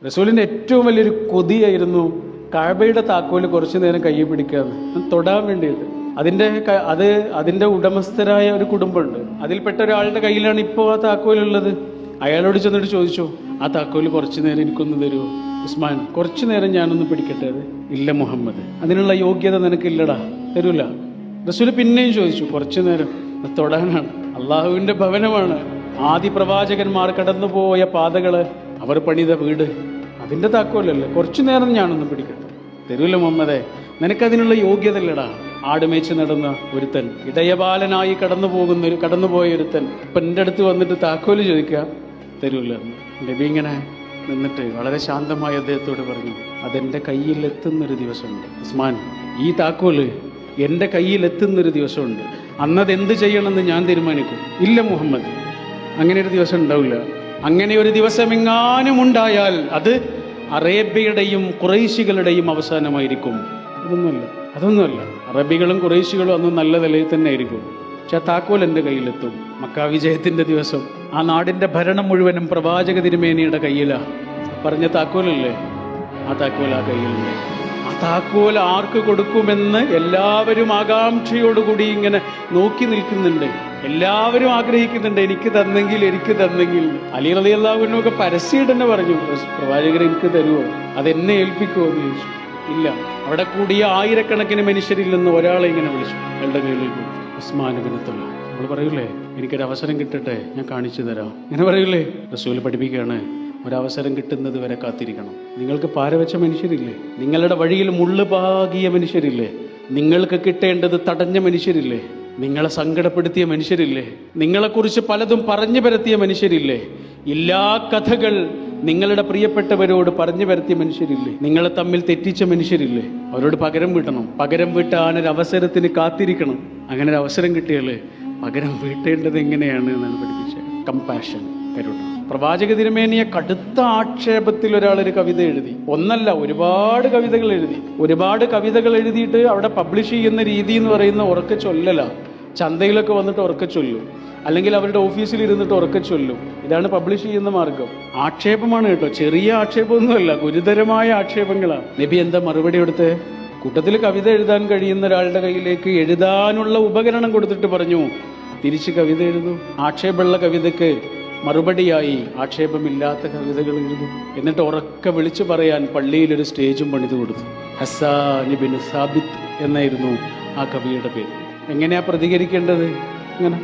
റസൂലിൻ്റെ ഏറ്റവും വലിയൊരു കൊതിയായിരുന്നു കഅബയുടെ താക്കോല് കുറച്ചു നേരം കയ്യിൽ പിടിക്കാന്ന്, തൊടാൻ വേണ്ടിയിട്ട്. അതിൻ്റെ ഉടമസ്ഥരായ ഒരു കുടുംബമുണ്ട്. അതിൽപ്പെട്ട ഒരാളുടെ കയ്യിലാണ് ഇപ്പോൾ ആ താക്കോലുള്ളത്. അയാളോട് ചെന്നിട്ട് ചോദിച്ചു, ആ താക്കോല് കുറച്ചു നേരം എനിക്കൊന്ന് തരുമോ ഉസ്മാൻ, കുറച്ചു നേരം ഞാനൊന്ന് പിടിക്കട്ടെ. അത് ഇല്ല മുഹമ്മദ്, അതിനുള്ള യോഗ്യത നിനക്കില്ലടാ, തരൂല. റസൂൽ പിന്നെയും ചോദിച്ചു, കുറച്ചു നേരം, തൊടാനാണ്, അള്ളാഹുവിൻ്റെ ഭവനമാണ്, ആദി പ്രവാചകന്മാർ കടന്നുപോയ പാതകള്, അവർ പണിത വീട്, അതിൻ്റെ താക്കോലല്ലേ, കുറച്ചു നേരം ഞാനൊന്ന് പിടിക്കട്ടെ. തരൂല മുഹമ്മദേ, നിനക്കതിനുള്ള യോഗ്യത ഇല്ലടാ. ആടുമേച്ച് നടന്ന ഒരുത്തൻ, ഇടയബാലനായി കടന്നുപോയ ഒരുത്തൻ ഇപ്പം എൻ്റെ അടുത്ത് വന്നിട്ട് താക്കോല് ചോദിക്കുക, തരൂല. നബി ഇങ്ങനെ നിന്നിട്ട് വളരെ ശാന്തമായി അദ്ദേഹത്തോട് പറഞ്ഞു, അതെൻ്റെ കയ്യിലെത്തുന്നൊരു ദിവസമുണ്ട് ഉസ്മാൻ, ഈ താക്കോല് എൻ്റെ കയ്യിലെത്തുന്നൊരു ദിവസമുണ്ട്, അന്നതെന്ത് ചെയ്യണമെന്ന് ഞാൻ തീരുമാനിക്കും. ഇല്ല മുഹമ്മദ്, അങ്ങനെ ഒരു ദിവസം ഉണ്ടാവില്ല. അങ്ങനെ ഒരു ദിവസം എങ്ങാനും ഉണ്ടായാൽ അത് അറേബ്യയുടെയും ഖുറൈശികളുടെയും അവസാനമായിരിക്കും. അതൊന്നുമല്ല, അറബികളും ഖുറൈശികളും അന്ന് നല്ല നിലയിൽ തന്നെ ആയിരിക്കും. പക്ഷെ ആ താക്കോൽ എൻ്റെ കയ്യിലെത്തും. മക്ക വിജയത്തിൻ്റെ ദിവസം ആ നാടിൻ്റെ ഭരണം മുഴുവനും പ്രവാചക തിരുമേനിയുടെ കയ്യിലാണ്. പറഞ്ഞ താക്കോലല്ലേ, ആ താക്കോൽ ആ കയ്യിലുണ്ട്. ആ താക്കോൽ ആർക്ക് കൊടുക്കുമെന്ന് എല്ലാവരും ആകാംക്ഷയോടുകൂടി ഇങ്ങനെ നോക്കി നിൽക്കുന്നുണ്ട്. എല്ലാവരും ആഗ്രഹിക്കുന്നുണ്ട്, എനിക്ക് തന്നെങ്കിൽ. അലി റളിയല്ലാഹു അൻഹു ഒക്കെ പരസ്യമായിട്ട് തന്നെ പറഞ്ഞു, പ്രവാചകർ എനിക്ക് തരുമോ, അതെന്നെ ഏൽപ്പിക്കുമോ എന്ന് ചോദിച്ചു. ഇല്ല. അവിടെ കൂടിയ ആയിരക്കണക്കിന് മനുഷ്യരിൽ നിന്ന് ഒരാളെ ഇങ്ങനെ വിളിച്ചു, അയാളുടെ കയ്യിലേക്ക്, ഉസ്മാൻ ഇബ്നു തൽഹ. നമ്മൾ പറയൂലേ, എനിക്കൊരു അവസരം കിട്ടട്ടെ, ഞാൻ കാണിച്ചു തരാം, ഇങ്ങനെ പറയൂലേ. റസൂൽ പഠിപ്പിക്കുകയാണ്, ഒരവസരം കിട്ടുന്നത് വരെ കാത്തിരിക്കണം. നിങ്ങൾക്ക് പാരവെച്ച മനുഷ്യരില്ലേ, നിങ്ങളുടെ വഴിയിൽ മുള്ളു പാകിയ മനുഷ്യരില്ലേ, നിങ്ങൾക്ക് കിട്ടേണ്ടത് തടഞ്ഞ മനുഷ്യരില്ലേ, നിങ്ങളെ സങ്കടപ്പെടുത്തിയ മനുഷ്യരില്ലേ, നിങ്ങളെക്കുറിച്ച് പലതും പറഞ്ഞു പരത്തിയ മനുഷ്യരില്ലേ, എല്ലാ കഥകൾ നിങ്ങളുടെ പ്രിയപ്പെട്ടവരോട് പറഞ്ഞു പരത്തിയ മനുഷ്യരില്ലേ, നിങ്ങളെ തമ്മിൽ തെറ്റിച്ച മനുഷ്യരില്ലേ, അവരോട് പകരം വീട്ടണം. പകരം വീട്ടാനൊരു അവസരത്തിന് കാത്തിരിക്കണം. അങ്ങനെ ഒരു അവസരം കിട്ടിയാൽ പകരം വീട്ടേണ്ടത് എങ്ങനെയാണ് എന്നാണ് പഠിപ്പിച്ചത്. കമ്പാഷൻ, കരുണ. പ്രവാചക തിരുമേനിയെ കടുത്ത ആക്ഷേപത്തിൽ ഒരാളൊരു കവിത എഴുതി. ഒന്നല്ല, ഒരുപാട് കവിതകൾ എഴുതിയിട്ട് അവിടെ പബ്ലിഷ് ചെയ്യുന്ന രീതി എന്ന് പറയുന്ന ഉറക്കെ ചൊല്ലല. ചന്തയിലൊക്കെ വന്നിട്ട് ഉറക്കെ ചൊല്ലും, അല്ലെങ്കിൽ അവരുടെ ഓഫീസിൽ ഇരുന്നിട്ട് ഉറക്കെ ചൊല്ലും. ഇതാണ് പബ്ലിഷ് ചെയ്യുന്ന മാർഗം. ആക്ഷേപമാണ് കേട്ടോ, ചെറിയ ആക്ഷേപമൊന്നുമല്ല, ഗുരുതരമായ ആക്ഷേപങ്ങളാണ്. നബി എന്താ മറുപടി കൊടുത്തേ? കൂട്ടത്തിൽ കവിത എഴുതാൻ കഴിയുന്ന ഒരാളുടെ കയ്യിലേക്ക് എഴുതാനുള്ള ഉപകരണം കൊടുത്തിട്ട് പറഞ്ഞു, തിരിച്ച് കവിത എഴുതൂ. ആക്ഷേപമുള്ള കവിതയ്ക്ക് മറുപടിയായി ആക്ഷേപമില്ലാത്ത കവിതകൾ എഴുതും. എന്നിട്ട് ഉറക്കെ വിളിച്ചു പറയാൻ പള്ളിയിലൊരു സ്റ്റേജും പണിത് കൊടുത്തു. ഹസ്സാൻ ഇബ്നു സാബിത്ത് എന്നായിരുന്നു ആ കവിയുടെ പേര്. എങ്ങനെയാ പ്രതികരിക്കേണ്ടത്? ഇങ്ങനെ